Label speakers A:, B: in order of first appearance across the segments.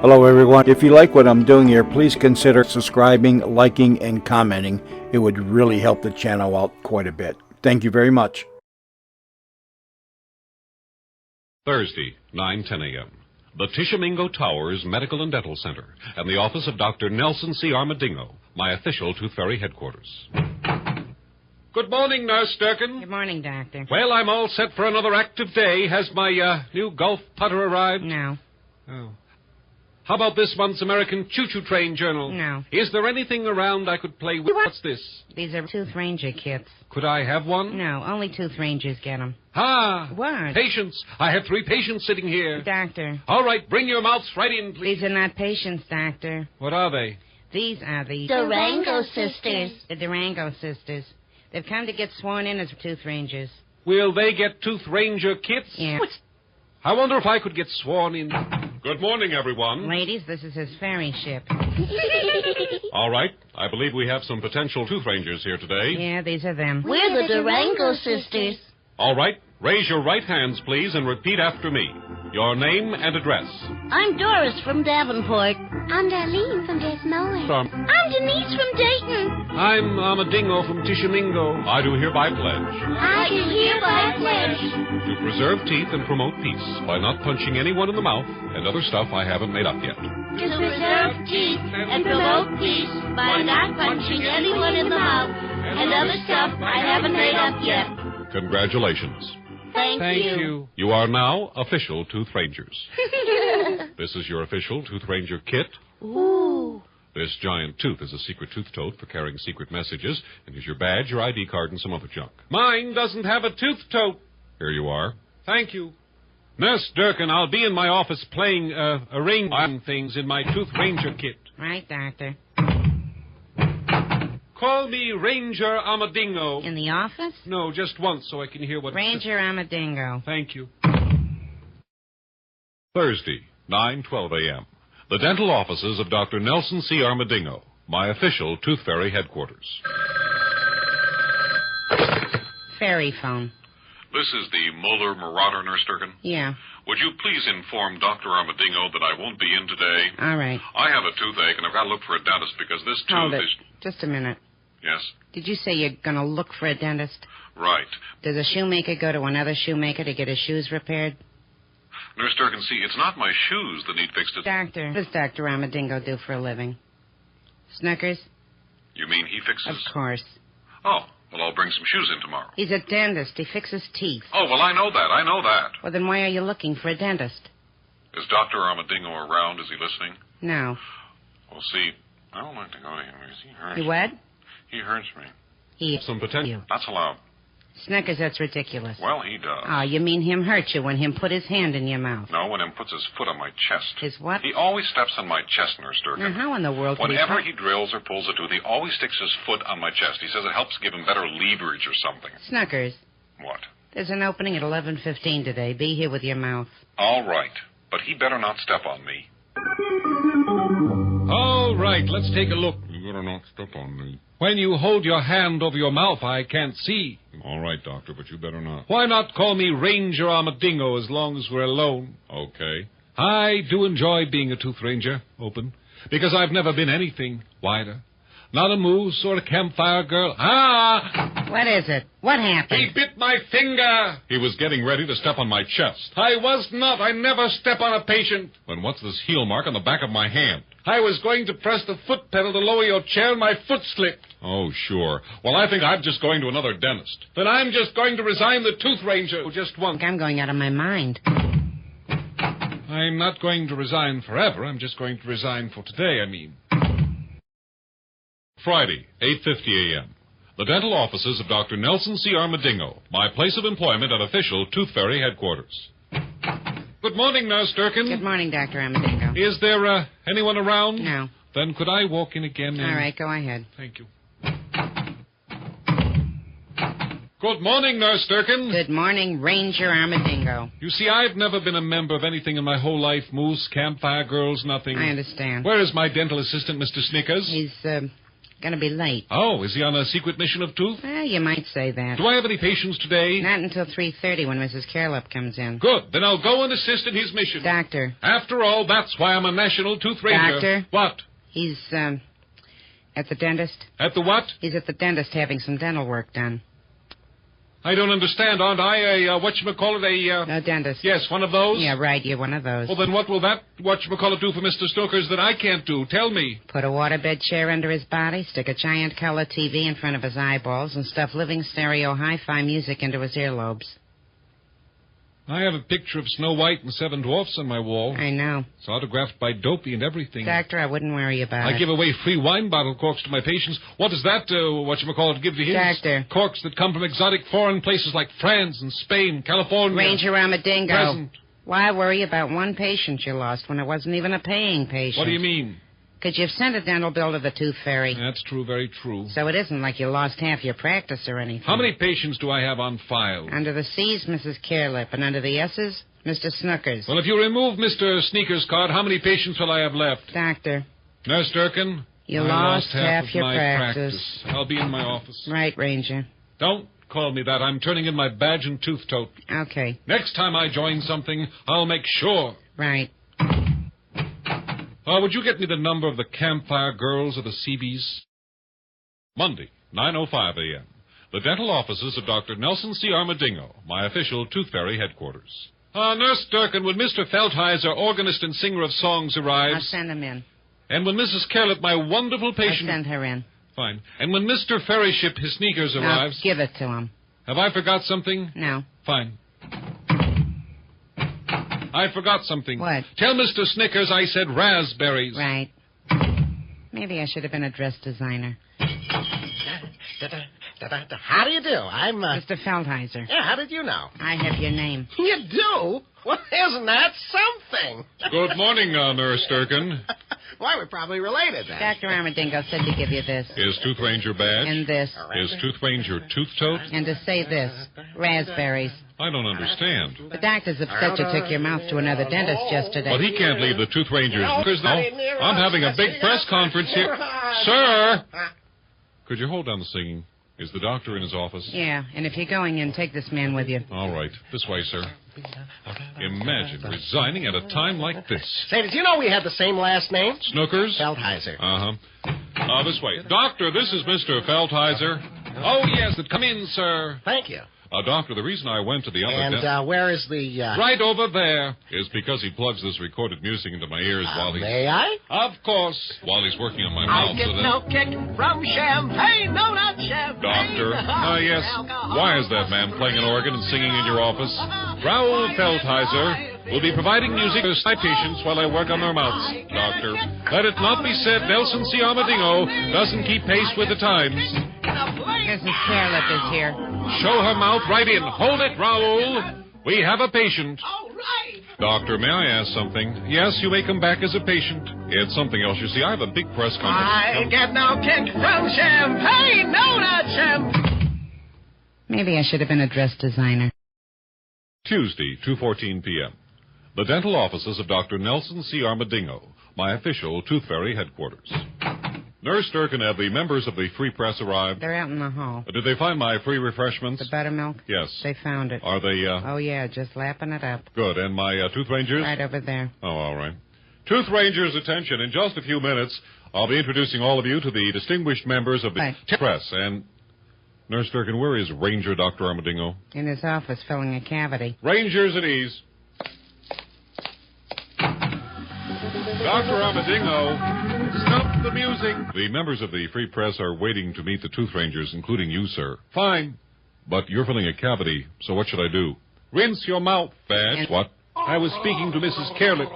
A: Hello everyone. If you like what I'm doing here, please consider subscribing, liking, and commenting. It would really help the channel out quite a bit. Thank you very much.
B: Thursday, 9:10 a.m. The Tishomingo Towers Medical and Dental Center and the office of Dr. Nelson C. Armadillo, my official Tooth Fairy headquarters. Good morning, Nurse Durkin.
C: Good morning, Doctor.
B: Well, I'm all set for another active day. Has my new golf putter arrived?
C: No.
B: Oh. How about this month's American Choo-Choo Train Journal?
C: No.
B: Is there anything around I could play with? What's this?
C: These are Tooth Ranger kits.
B: Could I have one?
C: No, only Tooth Rangers get them.
B: Ah!
C: What?
B: Patients. I have 3 patients sitting here.
C: Doctor.
B: All right, bring your mouths right in, please.
C: These are not patients, Doctor.
B: What are they?
C: These are the
D: Durango sisters.
C: The Durango sisters. They've come to get sworn in as Tooth Rangers.
B: Will they get Tooth Ranger kits?
C: Yeah.
B: I wonder if I could get sworn in. Good morning, everyone.
C: Ladies, this is his ferry ship.
B: All right. I believe we have some potential Tooth Rangers here today.
C: Yeah, these are them.
D: We're the Durango sisters.
B: All right. Raise your right hands, please, and repeat after me. Your name and address.
D: I'm Doris from Davenport.
E: I'm Darlene from Des Moines.
D: I'm Denise from Dayton.
B: I'm Armadillo from Tishomingo. I do hereby pledge
D: I do hereby pledge
B: to preserve teeth and promote peace by not punching anyone in the mouth and other stuff I haven't made up yet.
D: to preserve teeth and promote peace by not punching anyone in the mouth and other stuff I haven't made up yet.
B: Congratulations.
D: Thank you.
B: You are now official Tooth Rangers. This is your official Tooth Ranger kit.
D: Ooh.
B: This giant tooth is a secret tooth tote for carrying secret messages, and here's your badge, your ID card, and some other junk. Mine doesn't have a tooth tote. Here you are. Thank you. Nurse Durkin, I'll be in my office playing arranging things in my Tooth Ranger kit.
C: Right, Doctor.
B: Call me Ranger Armadillo.
C: In the office?
B: No, just once so I can hear what...
C: Ranger Armadillo.
B: Thank you. Thursday, 9:12 a.m. The dental offices of Dr. Nelson C. Armadillo, my official Tooth Fairy headquarters.
C: Ferry phone.
B: This is the Moeller Marauder, Nurse Durkin.
C: Yeah.
B: Would you please inform Dr. Armadillo that I won't be in today?
C: All right.
B: I have a toothache, and I've got to look for a dentist because this
C: Hold
B: tooth
C: it.
B: is...
C: Just a minute.
B: Yes?
C: Did you say you're going to look for a dentist?
B: Right.
C: Does a shoemaker go to another shoemaker to get his shoes repaired?
B: Nurse Durkin, see, it's not my shoes that need fixed.
C: Doctor. What does Dr. Armadillo do for a living? Snookers?
B: You mean he fixes...
C: Of course.
B: Oh, well, I'll bring some shoes in tomorrow.
C: He's a dentist. He fixes teeth.
B: Oh, well, I know that.
C: Well, then why are you looking for a dentist?
B: Is Dr. Armadillo around? Is he listening?
C: No.
B: Well, see, I don't like to go to him because he hurts
C: You
B: me.
C: what?
B: He hurts me.
C: He...
B: Some potential. That's allowed.
C: Snookers, that's ridiculous.
B: Well, he does.
C: Oh, you mean him hurt you when him put his hand in your mouth?
B: No, when him puts his foot on my chest.
C: His what?
B: He always steps on my chest, Nurse Durkin.
C: Now, how in the world could
B: Whenever
C: he...
B: he drills or pulls a tooth, he always sticks his foot on my chest. He says it helps give him better leverage or something.
C: Snookers,
B: What?
C: there's an opening at 11:15 today. Be here with your mouth.
B: All right. But he better not step on me. All right, let's take a look. You better not step on me. When you hold your hand over your mouth, I can't see. All right, Doctor, but you better not. Why not call me Ranger Armadillo as long as we're alone? Okay. I do enjoy being a Tooth Ranger, open, because I've never been anything wider. Not a moose or a campfire girl. Ah!
C: What is it? What
B: He
C: happened?
B: bit my finger. He was getting ready to step on my chest. I was not. I never step on a patient. Then what's this heel mark on the back of my hand? I was going to press the foot pedal to lower your chair and my foot slipped. Oh, sure. Well, I think I'm just going to another dentist. Then I'm just going to resign the Tooth Ranger. Just once.
C: I'm going out of my mind.
B: I'm not going to resign forever. I'm just going to resign for today, I mean. Friday, 8:50 a.m. The dental offices of Dr. Nelson C. Armadillo, my place of employment at official Tooth Fairy headquarters. Good morning, Nurse Durkin.
C: Good morning, Dr. Armadillo.
B: Is there anyone around?
C: No.
B: Then could I walk in again?
C: All right, go ahead.
B: Thank you. Good morning, Nurse Durkin.
C: Good morning, Ranger Armadillo.
B: You see, I've never been a member of anything in my whole life. Moose, campfire girls, nothing.
C: I understand.
B: Where is my dental assistant, Mr. Snickers?
C: He's Gonna be late.
B: Oh, is he on a secret mission of tooth?
C: Well, you might say that.
B: Do I have any patients today?
C: Not until 3:30 when Mrs. Carelip comes in.
B: Good. Then I'll go and assist in his mission.
C: Doctor.
B: After all, that's why I'm a national tooth ranger.
C: Doctor.
B: What?
C: He's, at the dentist.
B: At the what?
C: He's at the dentist having some dental work done.
B: I don't understand. Aren't I
C: A dentist.
B: Yes, one of those?
C: Yeah, right. You're one of those.
B: Well, then what will that whatchamacallit do for Mr. Snookers that I can't do? Tell me.
C: Put a waterbed chair under his body, stick a giant color TV in front of his eyeballs, and stuff living stereo hi-fi music into his earlobes.
B: I have a picture of Snow White and Seven Dwarfs on my wall.
C: I know.
B: It's autographed by Dopey and everything.
C: Doctor, I wouldn't worry about it.
B: I give away free wine bottle corks to my patients. What does that, give to his?
C: Doctor.
B: Corks that come from exotic foreign places like France and Spain, California.
C: Ranger Armadingo.
B: Present.
C: Why worry about one patient you lost when it wasn't even a paying patient?
B: What do you mean?
C: Because you've sent a dental bill to the Tooth Fairy.
B: That's true, very true.
C: So it isn't like you lost half your practice or anything.
B: How many patients do I have on file?
C: Under the C's, Mrs. Carelip, and under the S's, Mr. Snookers.
B: Well, if you remove Mr. Sneakers' card, how many patients will I have left?
C: Doctor.
B: Nurse Durkin?
C: You
B: I
C: lost half
B: of
C: your
B: my
C: practice.
B: I'll be in my office.
C: Right, Ranger.
B: Don't call me that. I'm turning in my badge and tooth tote.
C: Okay.
B: Next time I join something, I'll make sure.
C: Right.
B: Would you get me the number of the Campfire Girls of the Seabees? Monday, 9:05 a.m. The dental offices of Dr. Nelson C. Armadingo, my official Tooth Fairy headquarters. Nurse Durkin, when Mr. Feldheiser, organist and singer of songs,
C: I'll
B: arrives...
C: send him in.
B: And when Mrs. Carlip, my wonderful patient...
C: I'll send her in.
B: Fine. And when Mr. Ferryship, his sneakers, arrives...
C: Now, give it to him.
B: Have I forgot something?
C: No.
B: Fine. I forgot something.
C: What?
B: Tell Mr. Snickers I said raspberries.
C: Right. Maybe I should have been a dress designer.
F: How do you do? I'm,
C: Mr. Feldheiser.
F: Yeah, how did you know?
C: I have your name.
F: You do? Well, isn't that something?
B: Good morning, Nurse Durkin.
F: Why, we're probably related, then.
C: Dr. Armadingo said to give you this.
B: Is Tooth Ranger badge?
C: And this.
B: Is Tooth Ranger tooth tote?
C: And to say this. Raspberries.
B: I don't understand.
C: The doctor's upset you took your mouth to another dentist yesterday.
B: But he can't leave the Tooth Ranger's sneakers now. I'm having a big press conference here. Sir! Could you hold down the singing? Is the doctor in his office?
C: Yeah, and if you're going in, take this man with you.
B: All right. This way, sir. Imagine resigning at a time like this.
F: Say, did you know we had the same last name?
B: Snookers?
F: Feldheiser.
B: Uh-huh. This way. Doctor, this is Mr. Feldheiser. Oh, yes, come in, sir.
F: Thank you.
B: Doctor, the reason I went to the other
F: And where is the...
B: Right over there is because he plugs this recorded music into my ears while he's...
F: May I?
B: Of course. While he's working on my
F: I
B: mouth.
F: get no kick from champagne, no, not champagne.
B: Doctor. Yes. Why is that man playing an organ and singing in your office? Raoul Feldheiser will be providing music to my patients while I work on their mouths. Doctor, let it not be said Nelson C. Armadingo doesn't keep pace with the times.
C: Mrs. Carelip is here.
B: Show her mouth right in. Hold it, Raoul. We have a patient.
F: All right.
B: Doctor, may I ask something? Yes, you may come back as a patient. It's something else. You see, I have a big press conference.
F: I get no kick from champagne, no, not champagne.
C: Maybe I should have been a dress designer.
B: Tuesday, 2:14 p.m. The dental offices of Dr. Nelson C. Armadingo, my official Tooth Fairy headquarters. Nurse Durkin, have the members of the Free Press arrived?
C: They're out in the hall.
B: Did they find my free refreshments?
C: The buttermilk?
B: Yes.
C: They found it.
B: Are they,
C: Oh, yeah, just lapping it up.
B: Good. And my Tooth Rangers?
C: Right over there.
B: Oh, all right. Tooth Rangers, attention. In just a few minutes, I'll be introducing all of you to the distinguished members of the
C: Right.
B: Press. And, Nurse Durkin, where is Ranger Dr. Armadingo?
C: In his office, filling a cavity.
B: Rangers at ease. Dr. Armadingo, stop the music. The members of the Free Press are waiting to meet the Tooth Rangers, including you, sir. Fine. But you're filling a cavity, so what should I do? Rinse your mouth, Badge. What? I was speaking to Mrs. Carelip.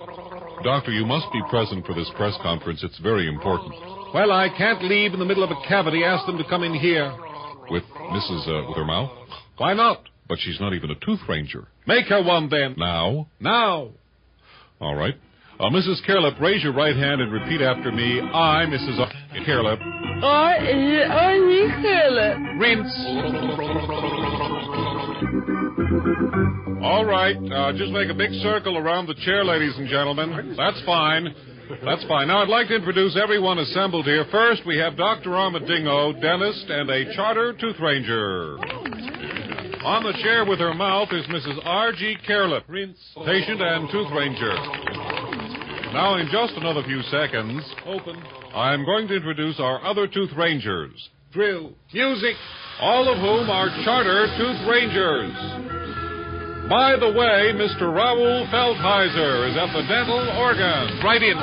B: Doctor, you must be present for this press conference. It's very important. Well, I can't leave in the middle of a cavity. Ask them to come in here. With Mrs. With her mouth? Why not? But she's not even a Tooth Ranger. Make her one, then. Now? Now. All right. Mrs. Carelip, raise your right hand and repeat after me. I, Mrs. Carelip.
G: I, Carelip.
B: Rinse. All right. Just make a big circle around the chair, ladies and gentlemen. That's fine. That's fine. Now, I'd like to introduce everyone assembled here. First, we have Dr. Armadillo, dentist, and a charter tooth ranger. On the chair with her mouth is Mrs. R.G. Carelip, patient and tooth ranger. Now, in just another few seconds, I'm going to introduce our other tooth rangers. Drill, music, all of whom are charter tooth rangers. By the way, Mr. Raoul Feldheiser is at the dental organ. Right in.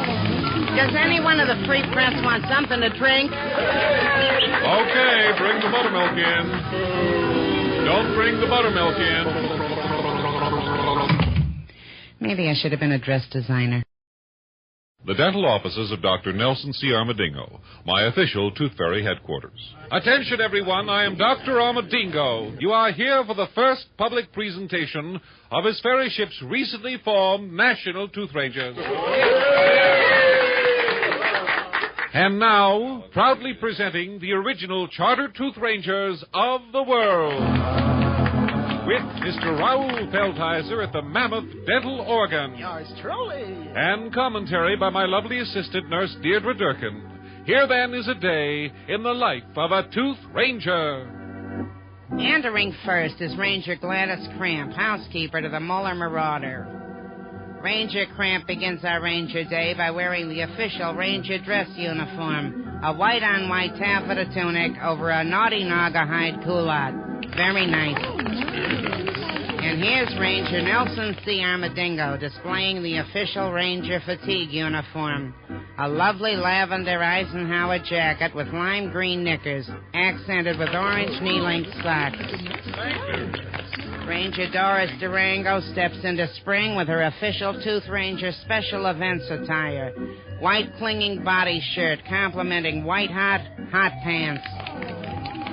C: Does any one of the free press want something to drink?
B: Okay, bring the buttermilk in. Don't bring the buttermilk in.
C: Maybe I should have been a dress designer.
B: The dental offices of Dr. Nelson C. Armadillo, my official Tooth Fairy headquarters. Attention, everyone. I am Dr. Armadillo. You are here for the first public presentation of his fairyship's recently formed National Tooth Rangers. And now, proudly presenting the original Charter Tooth Rangers of the world. With Mr. Raoul Feldheiser at the Mammoth Dental Organ.
F: Yours truly.
B: And commentary by my lovely assistant, Nurse Deirdre Durkin. Here, then, is a day in the life of a Tooth Ranger.
C: Entering first is Ranger Gladys Cramp, housekeeper to the Muller Marauder. Ranger Cramp begins our Ranger Day by wearing the official Ranger dress uniform, a white-on-white taffeta tunic over a naughty naga hide culotte. Very nice. And here's Ranger Nelson C. Armadillo displaying the official Ranger fatigue uniform, a lovely lavender Eisenhower jacket with lime green knickers, accented with orange knee-length socks. Ranger Doris Durango steps into spring with her official Tooth Ranger special events attire, white clinging body shirt complementing white hot pants.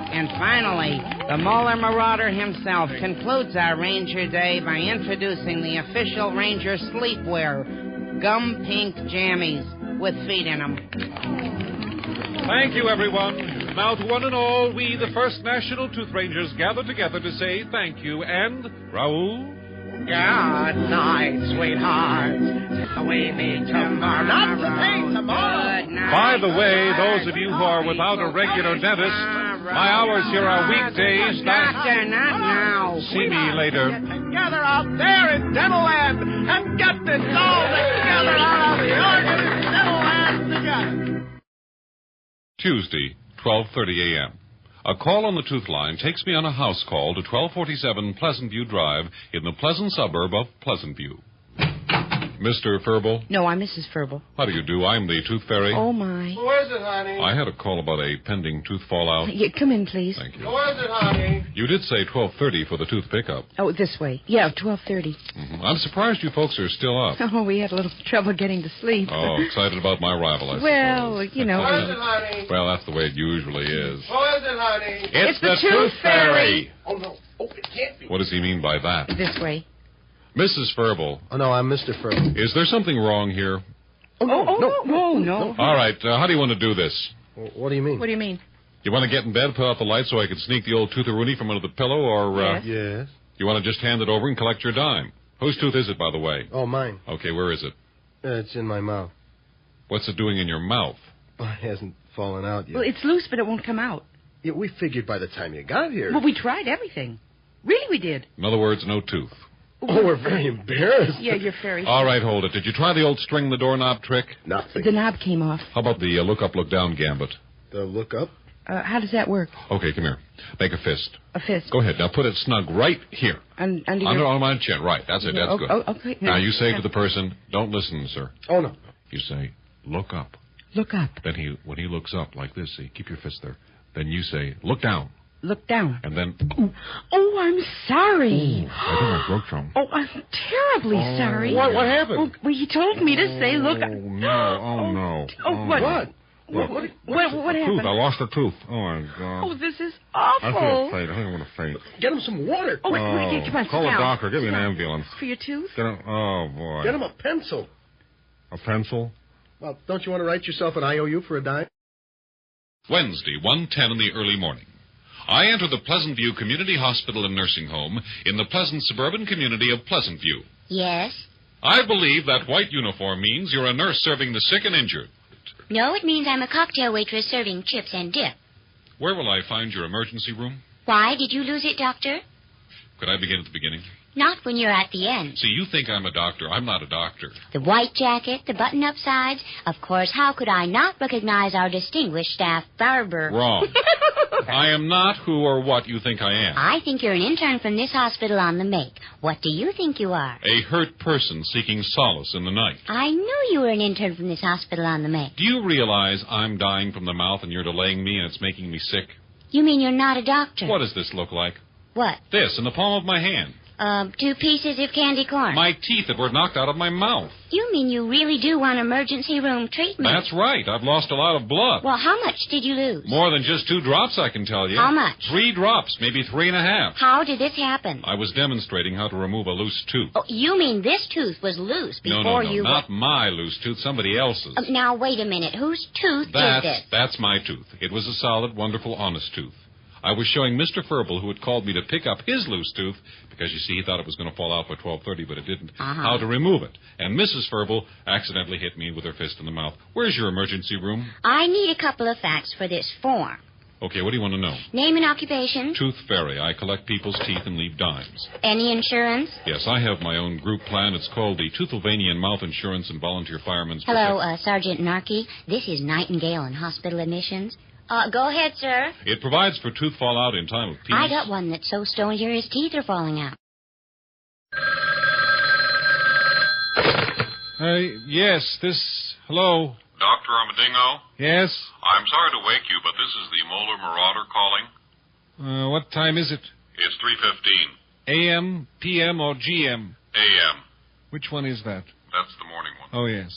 C: And finally, the Muller Marauder himself concludes our Ranger Day by introducing the official Ranger sleepwear, gum pink jammies with feet in them.
B: Thank you, everyone. Now, to one and all, we, the first National Tooth Rangers, gather together to say thank you. And, Raoul?
F: Good night, sweetheart. We meet tomorrow. Not today, tomorrow.
B: By the way, those of you who are without a regular dentist, my hours here are weekdays.
C: Doctor, not now.
B: See me later.
F: Get together out there in Dental Land and get this all together out of the organ in Dental Land together.
B: Tuesday, 12:30 a.m. A call on the tooth line takes me on a house call to 1247 Pleasant View Drive in the pleasant suburb of Pleasant View. Mr. Furble?
C: No, I'm Mrs. Furble.
B: How do you do? I'm the Tooth Fairy.
C: Oh, my.
F: Who is it, honey?
B: I had a call about a pending tooth fallout.
C: Yeah, come in, please.
B: Thank you.
F: Who is it, honey?
B: You did say 12:30 for the tooth pickup.
C: Oh, this way. Yeah, 12:30.
B: I'm surprised you folks are still up.
C: Oh, we had a little trouble getting to sleep.
B: Oh, excited about my arrival, I
C: Well,
B: suppose.
C: you know.
F: Who is it, honey?
B: Well, that's the way it usually is.
F: Who is it, honey?
B: It's
C: the Tooth Fairy.
F: Oh, no. Oh, it can't be.
B: What does he mean by that?
C: This way.
B: Mrs. Furble,
H: Oh, no, I'm Mr. Furble.
B: is there something wrong here?
C: No.
B: All right, how do you want to do this?
H: What do you mean?
C: What do you mean?
B: You want to get in bed, put out the light so I can sneak the old tootharoony from under the pillow, or
C: Yes.
H: Yes.
B: you want to just hand it over and collect your dime? Whose tooth is it, by the way?
H: Oh, mine.
B: Okay, where is it?
H: It's in my mouth.
B: What's it doing in your mouth?
H: Well, it hasn't fallen out yet.
C: Well, it's loose, but it won't come out.
H: Yeah, we figured by the time you got here.
C: Well, we tried everything. Really, we did.
B: In other words, no tooth.
H: Oh, we're very embarrassed.
C: Yeah, you're fairy.
B: All right, hold it. Did you try the old string the doorknob trick?
H: Nothing.
C: The knob came off.
B: How about the look up, look down gambit?
H: The look up?
C: How does that work?
B: Okay, come here. Make a fist.
C: A fist.
B: Go ahead. Now put it snug right here.
C: Under
B: Under
C: your...
B: on my chin. Right. That's it. That's good.
C: Oh, okay.
B: Now you say to the person, don't listen, sir.
H: Oh, no.
B: You say, look up.
C: Look up.
B: Then when he looks up like this, see, keep your fist there. Then you say, look down.
C: Look down.
B: And then,
C: Oh, I'm sorry.
B: I think I broke something.
C: Oh, I'm terribly sorry.
H: What happened?
C: Well, he told me to say, look.
B: Oh, no. Oh, no.
C: Oh, what?
H: What?
C: What happened?
B: Tooth. I lost a tooth. Oh, my God.
C: Oh, this is
B: I feel
C: awful.
B: faint. I think I'm going to faint.
H: Get him some water.
C: Oh, wait, come on,
B: Call
C: sit
B: a
C: down.
B: doctor. Give me an
C: Sit down.
B: ambulance.
C: For your tooth?
B: Oh, boy.
H: Get him a pencil.
B: A pencil?
H: Well, don't you want to write yourself an IOU for a dime?
B: Wednesday, 1:10 in the early morning. I enter the Pleasant View Community Hospital and Nursing Home in the pleasant suburban community of Pleasant View.
E: Yes?
B: I believe that white uniform means you're a nurse serving the sick and injured.
E: No, it means I'm a cocktail waitress serving chips and dip.
B: Where will I find your emergency room?
E: Why? Did you lose it, Doctor?
B: Could I begin at the beginning?
E: Not when you're at the end.
B: See, you think I'm a doctor. I'm not a doctor.
E: The white jacket, the button-up sides. Of course, how could I not recognize our distinguished staff barber?
B: Wrong. I am not who or what you think I am.
E: I think you're an intern from this hospital on the make. What do you think you are?
B: A hurt person seeking solace in the night.
E: I knew you were an intern from this hospital on the make.
B: Do you realize I'm dying from the mouth and you're delaying me and it's making me sick?
E: You mean you're not a doctor?
B: What does this look like?
E: What?
B: This, in the palm of my hand.
E: 2 pieces of candy corn.
B: My teeth that were knocked out of my mouth.
E: You mean you really do want emergency room treatment?
B: That's right. I've lost a lot of blood.
E: Well, how much did you lose?
B: More than just 2 drops, I can tell you.
E: How much?
B: 3 drops, maybe 3.5.
E: How did this happen?
B: I was demonstrating how to remove a loose tooth.
E: Oh, you mean this tooth was loose before
B: No,
E: you...
B: not my loose tooth, somebody else's.
E: Now, wait a minute. Whose tooth is this?
B: That's my tooth. It was a solid, wonderful, honest tooth. I was showing Mr. Ferbel, who had called me to pick up his loose tooth, because, you see, he thought it was going to fall out by 12:30, but it didn't, how to remove it. And Mrs. Ferbel accidentally hit me with her fist in the mouth. Where's your emergency room?
E: I need a couple of facts for this form.
B: Okay, what do you want to know?
E: Name and occupation.
B: Tooth fairy. I collect people's teeth and leave dimes.
E: Any insurance?
B: Yes, I have my own group plan. It's called the Toothlevanian Mouth Insurance and Volunteer Firemen's
E: Hello, Sergeant Narkey. This is Nightingale in hospital admissions. Go ahead, sir.
B: It provides for tooth fallout in time of peace.
E: I got one that's so stony his teeth are falling out.
B: Yes, hello?
I: Dr. Armadillo?
B: Yes?
I: I'm sorry to wake you, but this is the Molar Marauder calling.
B: What time is it?
I: It's 3:15.
B: A.M., P.M., or G.M.?
I: A.M.
B: Which one is that?
I: That's the morning one.
B: Oh, yes.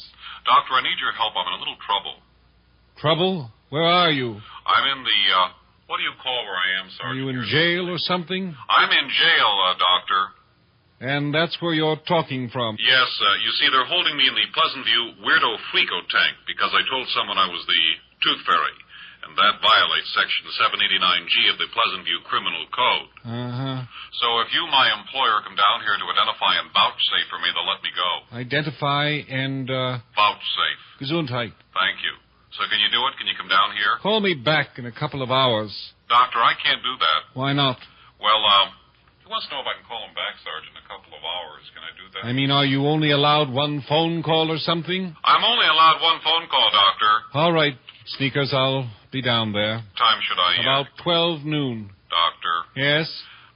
I: Doctor, I need your help. I'm in a little trouble.
B: Trouble? Where are you?
I: I'm in the, what do you call where I am, Sergeant?
B: Are you in jail or something?
I: I'm in jail, Doctor.
B: And that's where you're talking from?
I: Yes, you see, they're holding me in the Pleasant View Weirdo Freako tank because I told someone I was the Tooth Fairy, and that violates Section 789G of the Pleasant View Criminal Code. So if you, my employer, come down here to identify and vouchsafe for me, they'll let me go.
B: Identify and,
I: Vouchsafe.
B: Gesundheit.
I: Thank you. So can you do it? Can you come down here?
B: Call me back in a couple of hours.
I: Doctor, I can't do that.
B: Why not?
I: Well, he wants to know if I can call him back, Sergeant, in a couple of hours. Can I do that?
B: I mean, are you only allowed one phone call or something?
I: I'm only allowed one phone call, Doctor.
B: All right, Sneakers, I'll be down there.
I: Time should I...
B: About 12 noon.
I: Doctor.
B: Yes?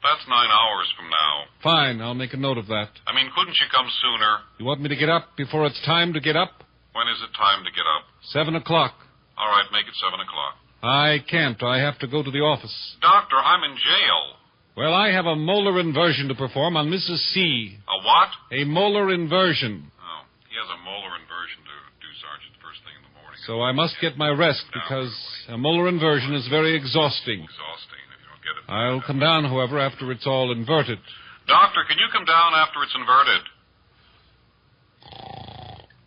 I: That's 9 hours from now.
B: Fine, I'll make a note of that.
I: I mean, couldn't you come sooner?
B: You want me to get up before it's time to get up?
I: When is it time to get up?
B: 7 o'clock.
I: All right, make it 7 o'clock.
B: I can't. I have to go to the office.
I: Doctor, I'm in jail.
B: Well, I have a molar inversion to perform on Mrs. C.
I: A what?
B: A molar inversion.
I: Oh, he has a molar inversion to do, Sergeant, first thing in the morning.
B: So I must get my rest because a molar inversion is very exhausting.
I: Exhausting if you don't get it.
B: I'll come down, however, after it's all inverted.
I: Doctor, can you come down after it's inverted?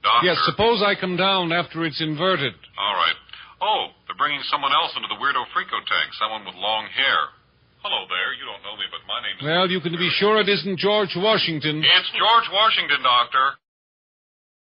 I: Doctor.
B: Yes, suppose I come down after it's inverted.
I: All right. Oh, they're bringing someone else into the Weirdo Freako tank, someone with long hair. Hello there. You don't know me, but my name is...
B: Well, you can be sure it isn't George Washington.
I: It's George Washington, Doctor.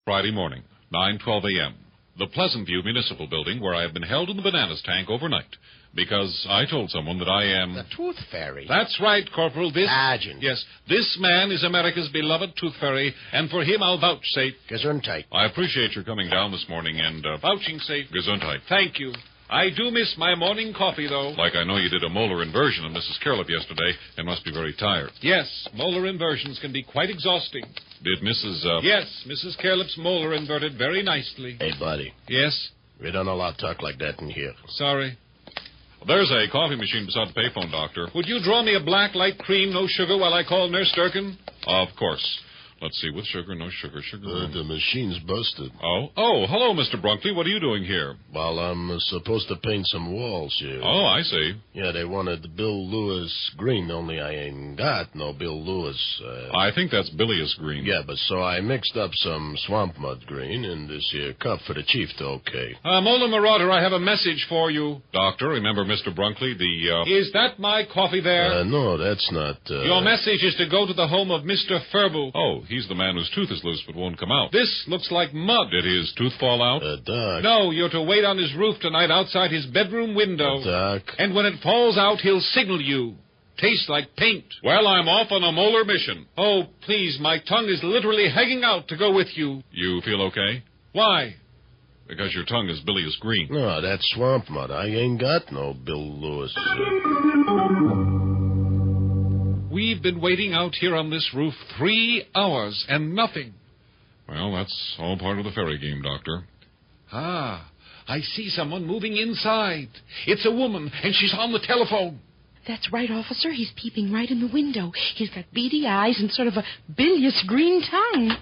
B: Friday morning, 9:12 a.m. The Pleasant View Municipal Building, where I have been held in the bananas tank overnight, because I told someone that I am...
H: The Tooth Fairy.
B: That's right, Corporal. This...
H: Sergeant.
B: Yes, this man is America's beloved Tooth Fairy, and for him I'll vouchsafe...
H: Gesundheit.
B: I appreciate your coming down this morning and vouching safe... Gesundheit. Thank you. I do miss my morning coffee, though. Like I know you did a molar inversion on Mrs. Carlip yesterday and must be very tired. Yes, molar inversions can be quite exhausting. Did Mrs. Yes, Mrs. Carlip's molar inverted very nicely.
H: Hey, buddy.
B: Yes?
H: We don't allow talk like that in here.
B: Sorry. There's a coffee machine beside the payphone, Doctor. Would you draw me a black, light cream, no sugar, while I call Nurse Durkin? Of course. Let's see, with sugar, no sugar, sugar.
H: The machine's busted.
B: Oh, hello, Mr. Brunkley. What are you doing here?
H: Well, I'm supposed to paint some walls here.
B: Oh, I see.
H: Yeah, they wanted Bill Lewis green, only I ain't got no Bill Lewis.
B: I think that's bilious green.
H: Yeah, but so I mixed up some swamp mud green and this here cup for the chief to okay.
B: Mola Marauder, I have a message for you. Doctor, remember Mr. Brunkley, Is that my coffee there?
H: No, that's not,
B: Your message is to go to the home of Mr. Ferbel. Oh, He's the man whose tooth is loose but won't come out. This looks like mud. Did his tooth fall out?
H: Doc.
B: No, you're to wait on his roof tonight outside his bedroom window.
H: Doc.
B: And when it falls out, he'll signal you. Tastes like paint. Well, I'm off on a molar mission. Oh, please, my tongue is literally hanging out to go with you. You feel okay? Why? Because your tongue is bilious green.
H: No, that's swamp mud. I ain't got no Bill Lewis.
B: We've been waiting out here on this roof 3 hours and nothing. Well, that's all part of the ferry game, Doctor. Ah, I see someone moving inside. It's a woman, and she's on the telephone.
G: That's right, officer. He's peeping right in the window. He's got beady eyes and sort of a bilious green tongue.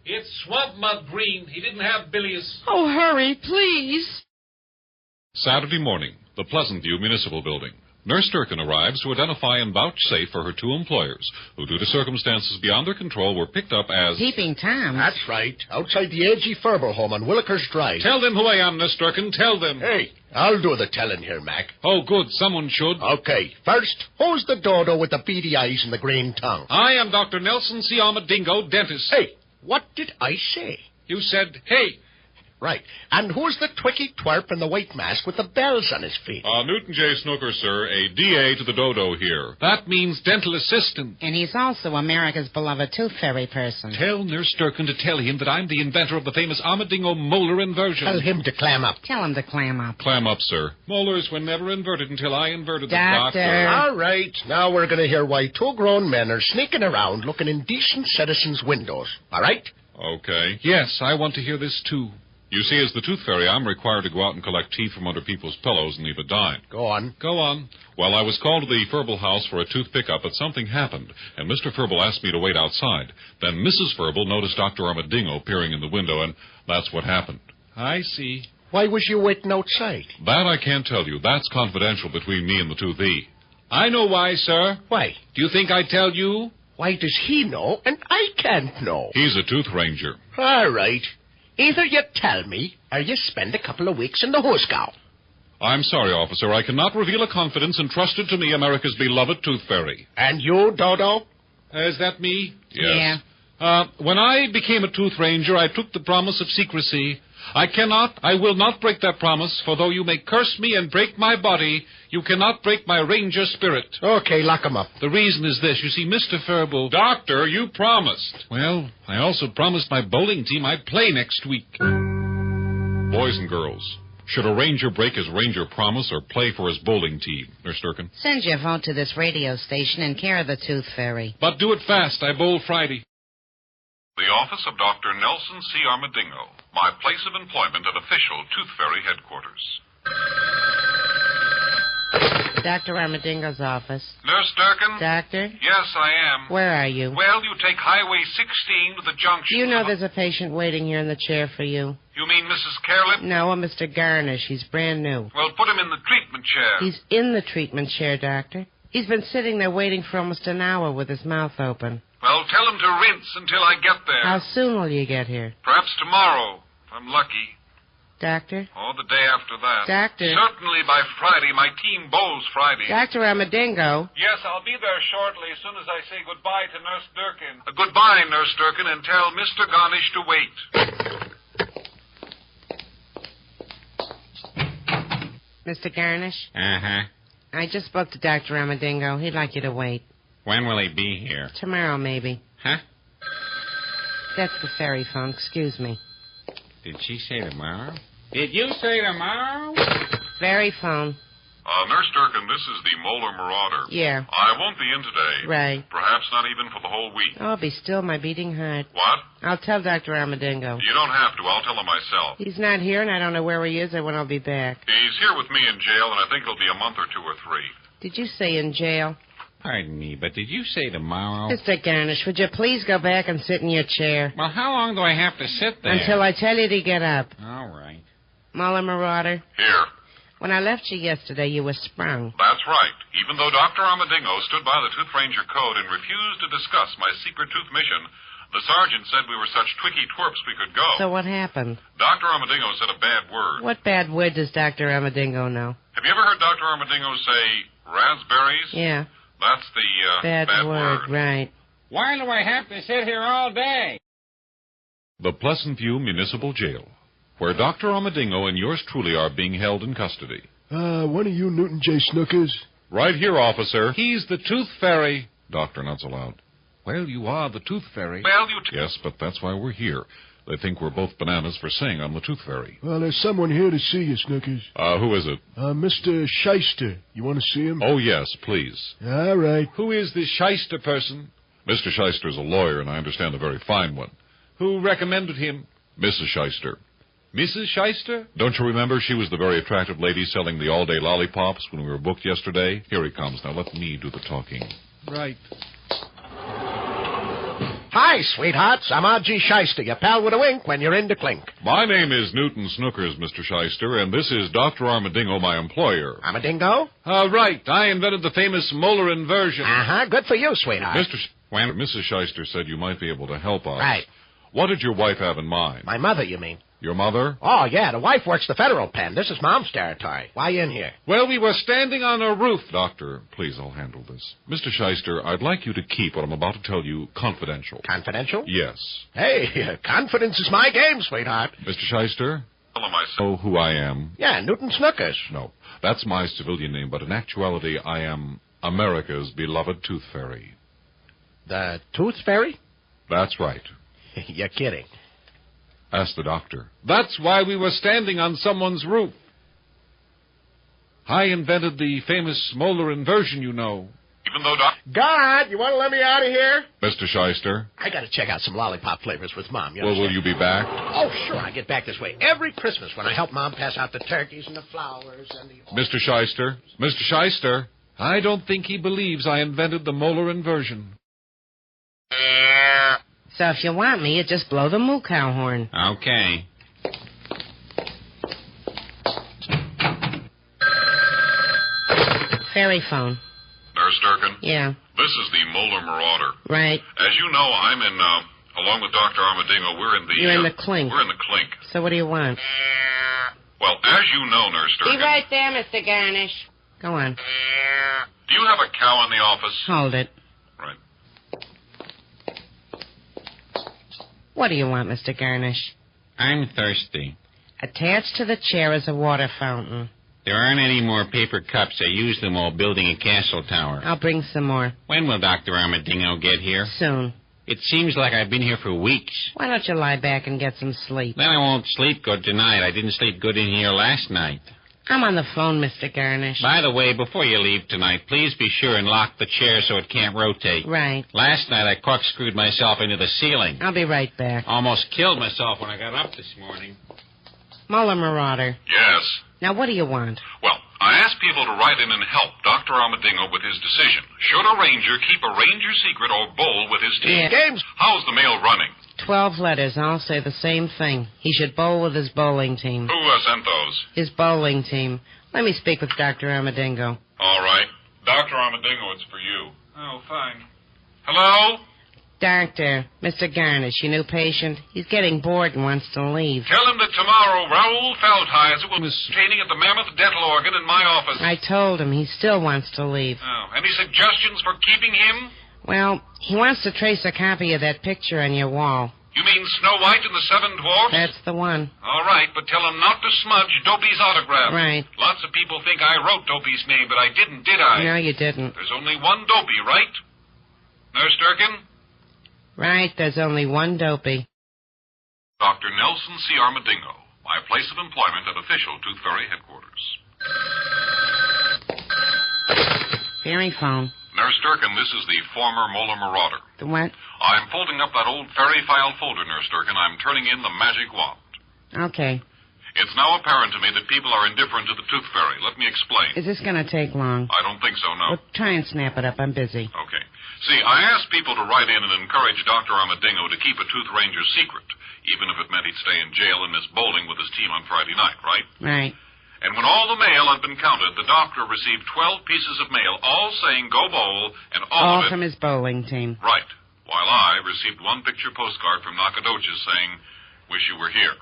B: It's swamp mud green. He didn't have bilious.
G: Oh, hurry, please.
B: Saturday morning, the Pleasant View Municipal Building. Nurse Durkin arrives to identify and vouchsafe for her 2 employers, who, due to circumstances beyond their control, were picked up as...
C: Peeping Tom.
J: That's right. Outside the A.G. Ferber home on Willikers Drive.
B: Tell them who I am, Nurse Durkin. Tell them.
J: Hey, I'll do the telling here, Mac.
B: Oh, good. Someone should.
J: Okay. First, who's the dodo with the beady eyes and the green tongue?
B: I am Dr. Nelson C. Armadingo, dentist.
J: Hey, what did I say?
B: You said, hey.
J: Right. And who's the twicky twerp in the white mask with the bells on his feet?
B: Newton J. Snooker, sir, a DA to the dodo here. That means dental assistant.
C: And he's also America's beloved tooth fairy person.
B: Tell Nurse Durkin to tell him that I'm the inventor of the famous Armadingo molar inversion.
J: Tell him to clam up.
C: Tell him to clam up.
B: Clam up, sir. Molars were never inverted until I inverted them,
C: Doctor.
J: All right. Now we're going to hear why 2 grown men are sneaking around looking in decent citizens' windows. All right?
B: Okay. Yes, I want to hear this, too. You see, as the tooth fairy, I'm required to go out and collect teeth from under people's pillows and leave a dime.
J: Go on.
B: Go on. Well, I was called to the Ferble house for a tooth pickup, but something happened, and Mr. Ferble asked me to wait outside. Then Mrs. Ferble noticed Dr. Armadingo peering in the window, and that's what happened. I see.
J: Why was you waiting outside?
B: That I can't tell you. That's confidential between me and the toothie. I know why, sir.
J: Why?
B: Do you think I'd tell you?
J: Why does he know and I can't know?
B: He's a tooth ranger.
J: All right. Either you tell me, or you spend a couple of weeks in the Hoosgow.
B: I'm sorry, officer. I cannot reveal a confidence entrusted to me, America's beloved tooth fairy.
J: And you, Dodo?
B: Is that me?
C: Yes.
B: Yeah. When I became a tooth ranger, I took the promise of secrecy. I will not break that promise, for though you may curse me and break my body, you cannot break my ranger spirit.
J: Okay, lock 'em up.
B: The reason is this. You see, Mr. Ferble... Doctor, you promised. Well, I also promised my bowling team I'd play next week. Boys and girls, should a ranger break his ranger promise or play for his bowling team? Nurse Durkin?
C: Send your vote to this radio station in care of the tooth fairy.
B: But do it fast. I bowl Friday.
I: The office of Dr. Nelson C. Armadingo, my place of employment at official Tooth Fairy headquarters.
C: Dr. Armadingo's office.
I: Nurse Durkin?
C: Doctor?
I: Yes, I am.
C: Where are you?
I: Well, you take Highway 16 to the junction.
C: You know there's a patient waiting here in the chair for you.
I: You mean Mrs. Carelip?
C: No, a Mr. Garnish. He's brand new.
I: Well, put him in the treatment chair.
C: He's in the treatment chair, Doctor. He's been sitting there waiting for almost an hour with his mouth open.
I: Well, tell him to rinse until I get there.
C: How soon will you get here?
I: Perhaps tomorrow, if I'm lucky.
C: Doctor?
I: Or the day after that.
C: Doctor?
I: Certainly by Friday. My team bowls Friday.
C: Dr. Armadingo?
I: Yes, I'll be there shortly as soon as I say goodbye to Nurse Durkin. Goodbye, Nurse Durkin, and tell Mr. Garnish to wait.
C: Mr. Garnish?
K: Uh-huh.
C: I just spoke to Dr. Armadingo. He'd like you to wait.
K: When will he be here?
C: Tomorrow, maybe.
K: Huh?
C: That's the fairy phone. Excuse me.
K: Did she say tomorrow? Did you say tomorrow?
C: Fairy phone.
I: Nurse Durkin, this is the Molar Marauder.
C: Yeah.
I: I won't be in today.
C: Right.
I: Perhaps not even for the whole week.
C: Oh, be still, my beating heart.
I: What?
C: I'll tell Dr. Armadingo.
I: You don't have to. I'll tell him myself.
C: He's not here, and I don't know where he is or when I'll be back.
I: He's here with me in jail, and I think it'll be a month or 2 or 3.
C: Did you say in jail?
K: Pardon me, but did you say tomorrow?
C: Mr. Garnish, would you please go back and sit in your chair?
K: Well, how long do I have to sit there?
C: Until I tell you to get up.
K: All right.
C: Molar Marauder?
I: Here.
C: When I left you yesterday, you were sprung.
I: That's right. Even though Dr. Armadingo stood by the Tooth Ranger Code and refused to discuss my secret tooth mission, the sergeant said we were such twicky twerps we could go.
C: So what happened?
I: Dr. Armadingo said a bad word.
C: What bad word does Dr. Armadingo know?
I: Have you ever heard Dr. Armadingo say raspberries?
C: Yeah.
I: That's the
C: Bad word, right.
K: Why do I have to sit here all day?
I: The Pleasant View Municipal Jail, where Dr. Armadillo and yours truly are being held in custody.
L: One of you Newton J. Snookers?
I: Right here, officer. He's the Tooth Fairy. Doctor, not so loud.
B: Well, you are the Tooth Fairy.
I: Yes, but that's why we're here. They think we're both bananas for saying I'm the Tooth Fairy.
L: Well, there's someone here to see you, Snookers.
I: Who is it?
L: Mr. Shyster. You want to see him?
I: Oh, yes, please.
L: All right.
B: Who is this shyster person?
I: Mr. Shyster's a lawyer, and I understand a very fine one.
B: Who recommended him?
I: Mrs. Shyster.
B: Mrs. Shyster?
I: Don't you remember she was the very attractive lady selling the all-day lollipops when we were booked yesterday? Here he comes. Now let me do the talking.
B: Right.
J: Hi, sweethearts. I'm R.G. Shyster, your pal with a wink when you're in the clink.
I: My name is Newton Snookers, Mr. Shyster, and this is Dr. Armadillo, my employer.
J: Armadillo?
B: Right. I invented the famous molar inversion.
J: Good for you, sweetheart.
I: Mrs. Shyster said you might be able to help us.
J: Right.
I: What did your wife have in mind?
J: My mother, you mean?
I: Your mother?
J: Oh, yeah, the wife works the federal pen. This is Mom's territory. Why you in here?
B: Well, we were standing on a roof.
I: Doctor, please, I'll handle this. Mr. Shyster, I'd like you to keep what I'm about to tell you confidential.
J: Confidential?
I: Yes.
J: Hey, confidence is my game, sweetheart.
I: Mr. Shyster? Know who I am?
J: Yeah, Newton Snookers.
I: No, that's my civilian name, but in actuality, I am America's beloved Tooth Fairy.
J: The Tooth Fairy?
I: That's right.
J: You're kidding.
I: Ask the doctor.
B: That's why we were standing on someone's roof. I invented the famous molar inversion, you know.
I: Even though,
J: God, you want to let me out of here?
I: Mr. Shyster?
J: I got to check out some lollipop flavors with Mom.
I: Well, will you be back?
J: Oh, sure. I get back this way every Christmas when I help Mom pass out the turkeys and the flowers and the...
I: Mr. Shyster? Mr. Shyster?
B: I don't think he believes I invented the molar inversion.
C: So if you want me, you just blow the moo cow horn.
K: Okay.
C: Fairy phone.
I: Nurse Durkin?
C: Yeah.
I: This is the Molar Marauder.
C: Right.
I: As you know, I'm in, along with Dr. Armadillo, we're in the...
C: You're in the clink.
I: We're in the clink.
C: So what do you want?
I: Well, as you know, Nurse Durkin...
C: Be right there, Mr. Garnish. Go on.
I: Do you have a cow in the office?
C: Hold it.
I: Right.
C: What do you want, Mr. Garnish?
K: I'm thirsty.
C: Attached to the chair is a water fountain.
K: There aren't any more paper cups. I used them while building a castle tower.
C: I'll bring some more.
K: When will Dr. Armadillo get here?
C: Soon.
K: It seems like I've been here for weeks.
C: Why don't you lie back and get some sleep?
K: Then I won't sleep good tonight. I didn't sleep good in here last night.
C: I'm on the phone, Mr. Garnish.
K: By the way, before you leave tonight, please be sure and lock the chair so it can't rotate.
C: Right.
K: Last night I corkscrewed myself into the ceiling.
C: I'll be right back.
K: Almost killed myself when I got up this morning.
C: Molar Marauder.
I: Yes.
C: Now, what do you want?
I: Well, I asked people to write in and help Dr. Armadillo with his decision. Should a ranger keep a ranger secret or bowl with his team?
C: Yeah.
J: Games.
I: How's the mail running?
C: 12 letters. All say the same thing. He should bowl with his bowling team.
I: Who sent those?
C: His bowling team. Let me speak with Dr. Armadillo.
I: All right. Dr. Armadillo, it's for you. Oh, fine. Hello?
C: Doctor, Mr. Garnish, your new patient. He's getting bored and wants to leave.
I: Tell him that tomorrow Raoul Feldheiser will be training at the Mammoth Dental Organ in my office.
C: I told him. He still wants to leave.
I: Oh, any suggestions for keeping him?
C: Well, he wants to trace a copy of that picture on your wall.
I: You mean Snow White and the Seven Dwarfs?
C: That's the one.
I: All right, but tell him not to smudge Dopey's autograph.
C: Right.
I: Lots of people think I wrote Dopey's name, but I didn't, did I?
C: No, you didn't.
I: There's only one Dopey, right? Nurse Durkin?
C: Right, there's only one Dopey.
I: Dr. Nelson C. Armadillo, my place of employment at official Tooth Fairy headquarters.
C: Fairy phone.
I: Nurse Durkin, this is the former Molar Marauder.
C: The what?
I: I'm folding up that old fairy file folder, Nurse Durkin. I'm turning in the magic wand.
C: Okay.
I: It's now apparent to me that people are indifferent to the Tooth Fairy. Let me explain.
C: Is this going to take long?
I: I don't think so, no.
C: Well, try and snap it up. I'm busy.
I: Okay. See, I asked people to write in and encourage Dr. Armadillo to keep a Tooth Ranger secret, even if it meant he'd stay in jail and miss bowling with his team on Friday night, right?
C: Right.
I: And when all the mail had been counted, the doctor received 12 pieces of mail, all saying go bowl, and all of it...
C: from his bowling team.
I: Right. While I received one picture postcard from Nacogdoches saying, wish you were here.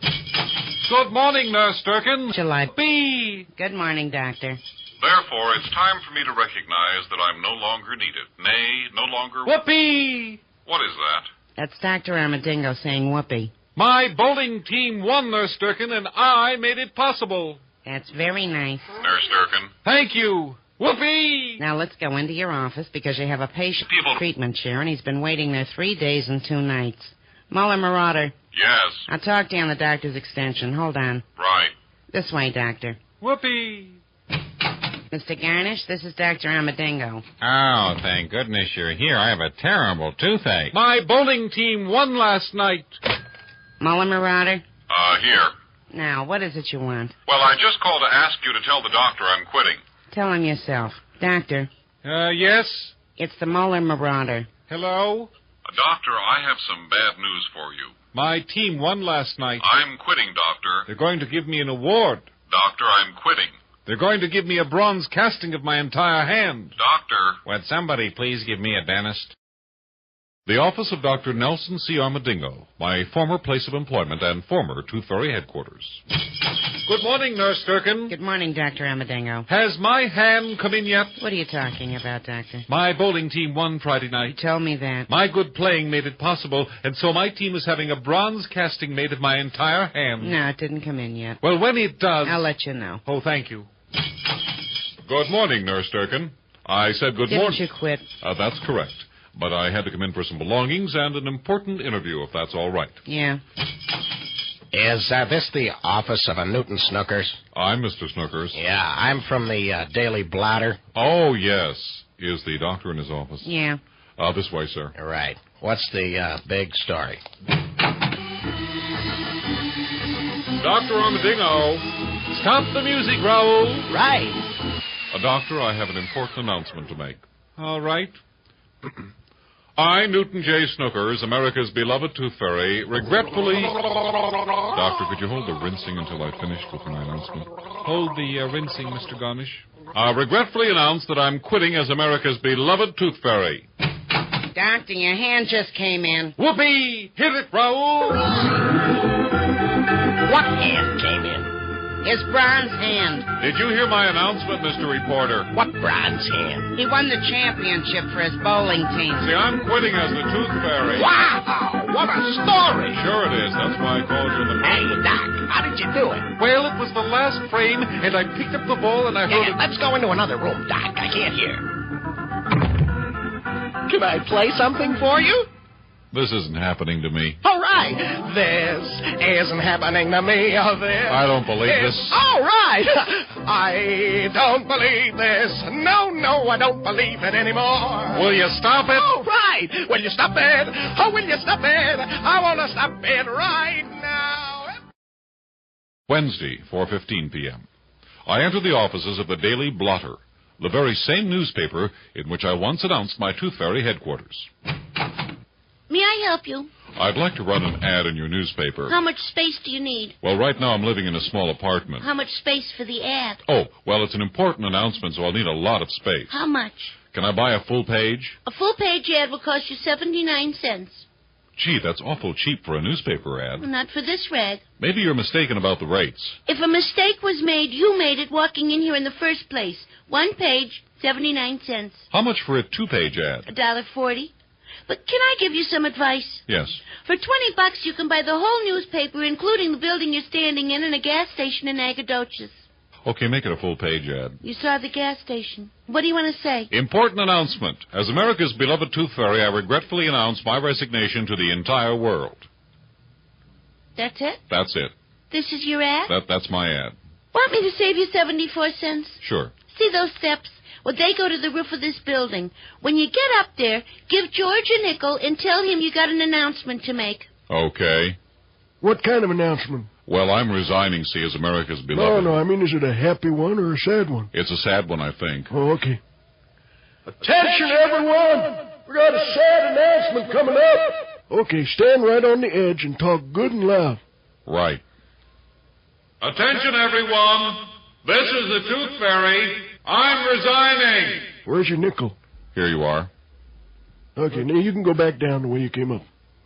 B: Good morning, Nurse Durkin.
C: July.
B: Bee.
C: Good morning, Doctor.
I: Therefore, it's time for me to recognize that I'm no longer needed. Nay, no longer...
B: Whoopee!
I: What is that?
C: That's Dr. Armadillo saying whoopee.
B: My bowling team won, Nurse Durkin, and I made it possible.
C: That's very nice.
I: Nurse Durkin.
B: Thank you. Whoopee!
C: Now let's go into your office because you have a patient treatment chair, and he's been waiting there 3 days and 2 nights. Muller Marauder.
I: Yes.
C: I'll talk to you on the doctor's extension. Hold on.
I: Right.
C: This way, doctor.
B: Whoopee!
C: Mr. Garnish, this is Dr. Armadillo.
K: Oh, thank goodness you're here. I have a terrible toothache.
B: My bowling team won last night.
C: Muller Marauder?
I: Here.
C: Now, what is it you want?
I: Well, I just called to ask you to tell the doctor I'm quitting.
C: Tell him yourself. Doctor.
B: Yes?
C: It's the Muller Marauder.
B: Hello?
I: Doctor, I have some bad news for you.
B: My team won last night.
I: I'm quitting, Doctor.
B: They're going to give me an award.
I: Doctor, I'm quitting.
B: They're going to give me a bronze casting of my entire hand.
I: Doctor.
K: Would somebody please give me a dentist?
B: The office of Dr. Nelson C. Armadillo, my former place of employment and former Tooth Fairy headquarters. Good morning, Nurse Durkin.
C: Good morning, Dr. Armadillo.
B: Has my hand come in yet?
C: What are you talking about, Doctor?
B: My bowling team won Friday night.
C: You told me that.
B: My good playing made it possible, and so my team is having a bronze casting made of my entire hand.
C: No, it didn't come in yet.
B: Well, when it does...
C: I'll let you know.
B: Oh, thank you. Good morning, Nurse Durkin. I said good morning.
C: Didn't you quit?
B: That's correct. But I had to come in for some belongings and an important interview, if that's all right.
C: Yeah.
J: Is this the office of a Newton Snookers?
B: I'm Mr. Snookers.
J: Yeah, I'm from the Daily Blotter.
B: Oh, yes. Is the doctor in his office?
C: Yeah.
B: This way, sir.
J: Right. What's the big story?
B: Dr. Armadillo, stop the music, Raoul.
J: Right.
B: Doctor, I have an important announcement to make. All right. I, Newton J. Snookers, America's beloved Tooth Fairy, regretfully... Doctor, could you hold the rinsing until I finished with my announcement? Hold the rinsing, Mr. Garnish. Regretfully announce that I'm quitting as America's beloved Tooth Fairy.
C: Doctor, your hand just came in.
B: Whoopee! Hit it, Raoul!
J: What hand came in?
C: His bronze hand.
B: Did you hear my announcement, Mr. Reporter?
J: What bronze hand?
C: He won the championship for his bowling team.
B: See, I'm quitting as the Tooth Fairy.
J: Wow! What a story!
B: Sure it is. That's why I called you in the...
J: Hey, Doc, how did you do it?
B: Well, it was the last frame, and I picked up the ball, and I heard it...
J: Let's go into another room, Doc. I can't hear. Can I play something for you?
B: This isn't happening to me.
J: All right. This isn't happening to me.
B: I don't believe this.
J: All right. I don't believe this. No, I don't believe it anymore.
B: Will you stop it?
J: All right. Will you stop it? Oh, will you stop it? I want to stop it right now.
B: Wednesday, 4:15 p.m. I enter the offices of the Daily Blotter, the very same newspaper in which I once announced my Tooth Fairy headquarters.
D: May I help you?
B: I'd like to run an ad in your newspaper.
D: How much space do you need?
B: Well, right now I'm living in a small apartment.
D: How much space for the ad?
B: Oh, well, it's an important announcement, so I'll need a lot of space.
D: How much?
B: Can I buy a full page?
D: A full-page ad will cost you 79 cents.
B: Gee, that's awful cheap for a newspaper ad.
D: Well, not for this rag.
B: Maybe you're mistaken about the rates.
D: If a mistake was made, you made it walking in here in the first place. 1 page, 79 cents.
B: How much for a 2-page ad?
D: $1.40. But can I give you some advice?
B: Yes.
D: For $20 you can buy the whole newspaper, including the building you're standing in and a gas station in Nacogdoches.
B: Okay, make it a full-page ad.
D: You saw the gas station. What do you want to say?
B: Important announcement. As America's beloved Tooth Fairy, I regretfully announce my resignation to the entire world.
D: That's it?
B: That's it.
D: This is your ad?
B: That's my ad.
D: Want me to save you 74 cents?
B: Sure.
D: See those steps? Well, they go to the roof of this building. When you get up there, give George a nickel and tell him you got an announcement to make.
B: Okay.
L: What kind of announcement?
B: Well, I'm resigning, see, as America's beloved.
L: No, I mean, is it a happy one or a sad one?
B: It's a sad one, I think.
L: Oh, okay. Attention, everyone! We got a sad announcement coming up. Okay, stand right on the edge and talk good and loud.
B: Right. Attention, everyone! This is the Tooth Fairy. I'm resigning.
L: Where's your nickel?
B: Here you are.
L: Okay, now you can go back down the way you came up.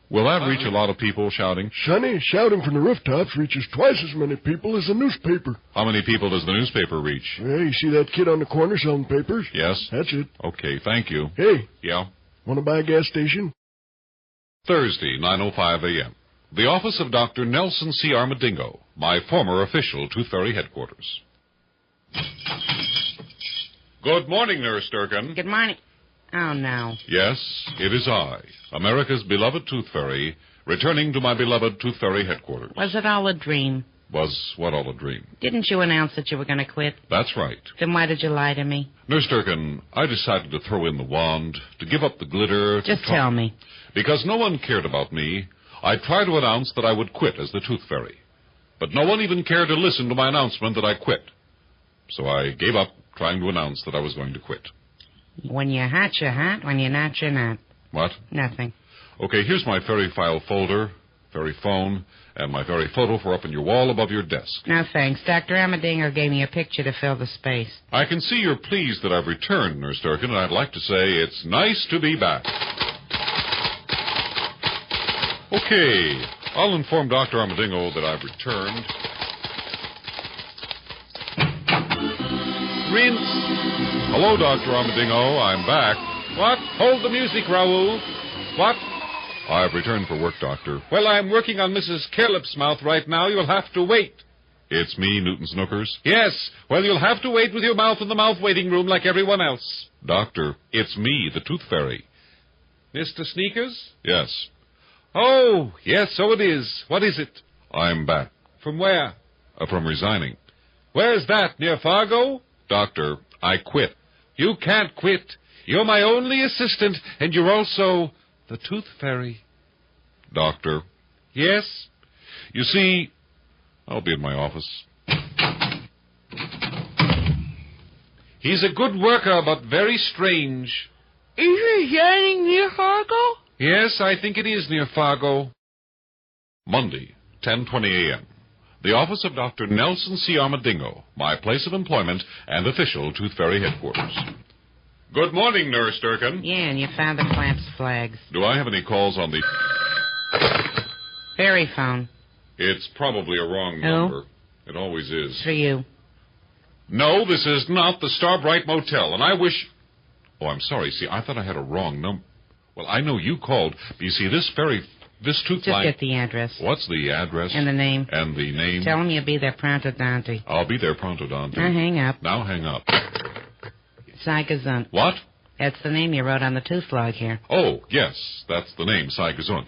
B: Will that reach a lot of people shouting?
L: Sonny, shouting from the rooftops reaches twice as many people as the newspaper.
B: How many people does the newspaper reach?
L: Well, you see that kid on the corner selling papers?
B: Yes.
L: That's it.
B: Okay, thank you.
L: Hey.
B: Yeah?
L: Want to buy a gas station?
I: Thursday, 9:05 a.m. The office of Dr. Nelson C. Armadillo, my former official, Tooth Fairy headquarters. Good morning, Nurse Durkin.
C: Good morning. Oh, no.
I: Yes, it is I, America's beloved Tooth Fairy, returning to my beloved Tooth Fairy headquarters.
C: Was it all a dream?
I: Was what all a dream?
C: Didn't you announce that you were going to quit?
I: That's right.
C: Then why did you lie to me?
I: Nurse Durkin, I decided to throw in the wand, to give up the glitter.
C: Just tell me.
I: Because no one cared about me, I tried to announce that I would quit as the Tooth Fairy. But no one even cared to listen to my announcement that I quit. So I gave up trying to announce that I was going to quit.
C: When you're hot, you're hot. When you're not, you're not.
I: What?
C: Nothing.
I: Okay, here's my fairy file folder, fairy phone, and my fairy photo for up in your wall above your desk.
C: No, thanks. Dr. Armadillo gave me a picture to fill the space.
I: I can see you're pleased that I've returned, Nurse Durkin, and I'd like to say it's nice to be back. Okay, I'll inform Dr. Armadillo that I've returned. Rinse. Hello, Dr. Armadillo. I'm back.
B: What? Hold the music, Raoul. What?
I: I've returned for work, Doctor.
B: Well, I'm working on Mrs. Caleb's mouth right now. You'll have to wait.
I: It's me, Newton Snookers?
B: Yes. Well, you'll have to wait with your mouth in the mouth waiting room like everyone else.
I: Doctor, it's me, the Tooth Fairy.
B: Mr. Sneakers?
I: Yes.
B: Oh, yes, so it is. What is it?
I: I'm back.
B: From where?
I: From resigning.
B: Where's that? Near Fargo?
I: Doctor, I quit.
B: You can't quit. You're my only assistant, and you're also the Tooth Fairy.
I: Doctor.
B: Yes?
I: You see, I'll be in my office.
B: He's a good worker, but very strange.
F: Is resigning near Fargo?
B: Yes, I think it is near Fargo.
I: Monday, 10:20 a.m. The office of Dr. Nelson C. Armadillo, my place of employment and official Tooth Fairy headquarters. Good morning, Nurse Durkin.
C: Yeah, and you found the clamp's flags.
I: Do I have any calls on the...
C: Fairy phone.
I: It's probably a wrong
C: Who?
I: number. It always is.
C: It's for you.
I: No, this is not the Starbright Motel, and I wish... Oh, I'm sorry. See, I thought I had a wrong number. Well, I know you called. But you see, this tooth
C: Just
I: line...
C: get the address.
I: What's the address?
C: And the name.
I: And the name?
C: Tell him you'll be there pronto Dante.
I: I'll be there pronto Dante.
C: Now hang up.
I: Now hang up.
C: Sei Gesund.
I: What?
C: That's the name you wrote on the tooth log here.
I: Oh, yes, that's the name, Sei Gesund.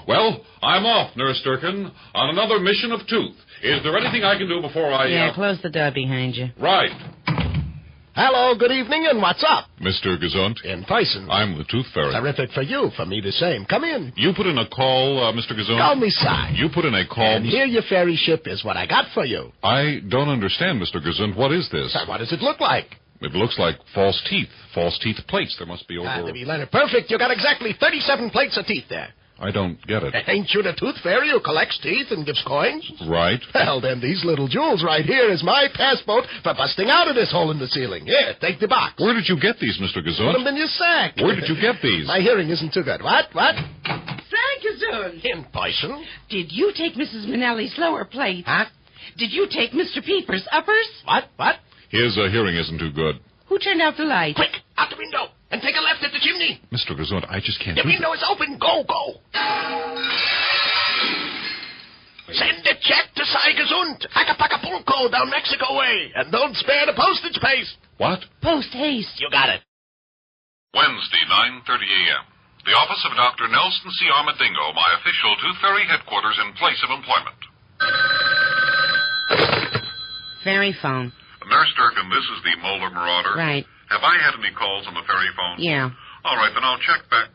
I: Well, I'm off, Nurse Durkin, on another mission of tooth. Is there anything I can do before I...
C: Yeah, close the door behind you.
I: Right.
J: Hello, good evening, and what's up?
I: Mr. Gesund.
J: In person.
I: I'm the Tooth Fairy.
J: Terrific for you, for me the same. Come in.
I: You put in a call, Mr. Gesund?
J: Call me Si.
I: You put in a call...
J: And here your fairy ship is what I got for you.
I: I don't understand, Mr. Gesund. What is this?
J: What does it look like?
I: It looks like false teeth. False teeth plates. There must be over...
J: To be Leonard, perfect. You got exactly 37 plates of teeth there.
I: I don't get it.
J: Ain't you the Tooth Fairy who collects teeth and gives coins?
I: Right.
J: Well, then these little jewels right here is my passport for busting out of this hole in the ceiling. Here, take the box.
I: Where did you get these, Mr. Gesund?
J: Put them in your sack.
I: Where did you get these?
J: My hearing isn't too good. What?
G: Sei Gesund.
J: In person.
G: Did you take Mrs. Minnelli's lower plate?
J: Huh?
G: Did you take Mr. Peeper's uppers?
J: What?
I: His hearing isn't too good.
G: Who turned out the light?
J: Quick, out the window, and take a left at the chimney.
I: Mr. Gesund, I just can't
J: The
I: do
J: window is open. Go. Send a check to Sei Gesund, Acapulco, down Mexico way, and don't spare the postage paste.
I: What?
G: Post haste.
J: You got it.
I: Wednesday, 9:30 a.m. The office of Dr. Nelson C. Armadillo, my official Tooth Fairy headquarters and place of employment.
C: Fairy phone.
I: Nurse Durkin, this is the Molar Marauder.
C: Right.
I: Have I had any calls on the fairy phone?
C: Yeah.
I: All right, then I'll check back.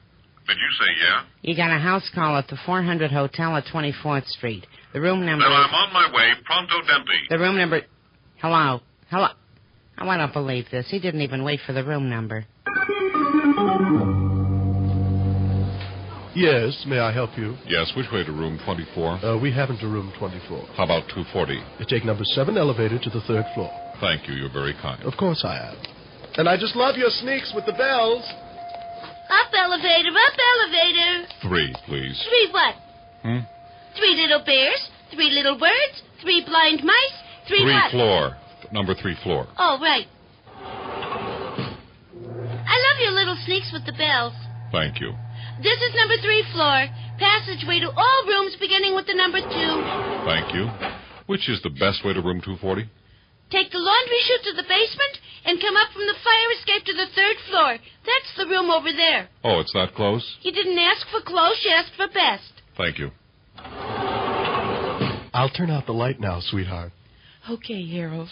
I: Did you say yeah?
C: You got a house call at the 400 Hotel at 24th Street. The room number...
I: Then I'm on my way, pronto denti.
C: The room number... Hello. Oh, I don't believe this. He didn't even wait for the room number.
L: Yes, may I help you?
I: Yes, which way to room 24?
L: We haven't a room 24.
I: How about 240?
L: You take number 7 elevator to the 3rd floor.
I: Thank you, you're very kind.
L: Of course I am.
J: And I just love your sneaks with the bells.
D: Up elevator, up elevator.
I: 3, please.
D: 3 what?
I: 3
D: 3 little bears, 3 little birds, 3 blind mice, 3 what?
I: floor. Number 3 floor.
D: Oh, right. I love your little sneaks with the bells.
I: Thank you.
D: This is number 3 floor. Passageway to all rooms beginning with the number 2.
I: Thank you. Which is the best way to room 240?
D: Take the laundry chute to the basement and come up from the fire escape to the 3rd floor. That's the room over there.
I: Oh, it's that close?
D: You didn't ask for close, you asked for best.
I: Thank you.
L: I'll turn out the light now, sweetheart.
G: Okay, Harold.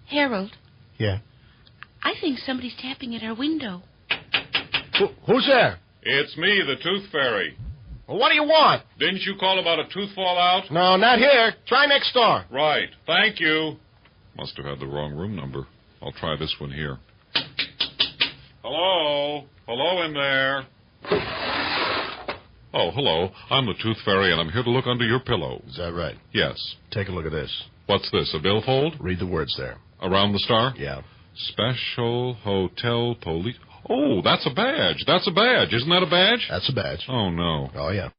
G: Harold,
L: Yeah?
G: I think somebody's tapping at our window.
L: Who's there?
I: It's me, the Tooth Fairy.
J: Well, what do you want?
I: Didn't you call about a tooth fallout?
J: No, not here. Try next door.
I: Right. Thank you. Must have had the wrong room number. I'll try this one here. Hello? Hello in there. Oh, hello. I'm the Tooth Fairy, and I'm here to look under your pillow.
H: Is that right?
I: Yes.
H: Take a look at this.
I: What's this, a billfold?
H: Read the words there.
I: Around the star?
H: Yeah.
I: Special Hotel Police. Oh, that's a badge. That's a badge. Isn't that a badge?
H: That's a badge.
I: Oh, no.
H: Oh, yeah.